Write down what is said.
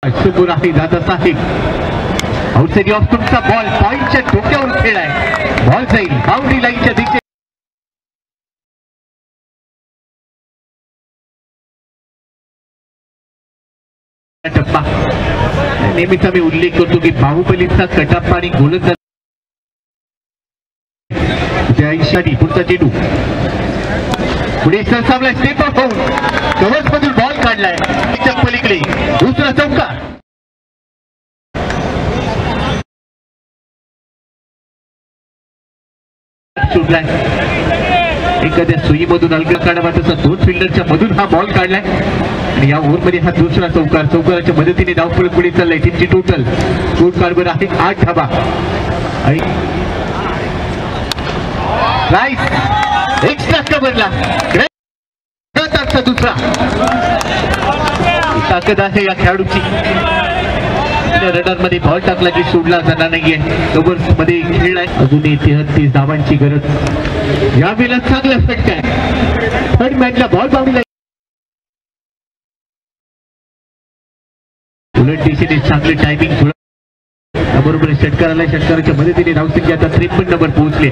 समोर आहे जात आहे आउटसाइड ऑफ तुमचा बॉल पॉइंटच्या डोक्यावर खेळाय बॉल जाईल बाउंड्री लाईनच्या दिशेने टप्पा नेहमीच मी उल्लेख करतो की बाहुबलीचा कटाप्पा आणि गोलंदाज पुढचा चेंडू पुढे सरसावला स्टेप ऑफ होऊन कव्हर्स मधून बॉल काढलाय पलीकडे दुसरा चौकार सुटलाय एखाद्या सुईमधून अलगद काढावा तसा दोन फिल्डरच्या मधून हा बॉल काढलाय आणि या ओव्हरमध्ये हा दुसरा चौकाराच्या मदतीने धावफलक पुढे चाललाय टीमची टोटल स्कोर कार्डवर आहे 8 धावा आणि राईस एक्स्ट्रा कव्हरला दुसरा ताकद आहे या खेळाडूची रडार मध्ये बॉल टाकला की सोडला जाणार नाहीये कव्हर्स मध्ये खेळ आहे अजूनही 33 धावांची गरज यावेळेला चांगला फटका आहे थर्ड मॅचला बॉल बाउंड्री उलट दिशेने चांगले टायमिंग बरोबर षटकाराला षटकाराच्या मदतीने धावसंख्या आता 53 नंबर पोहोचले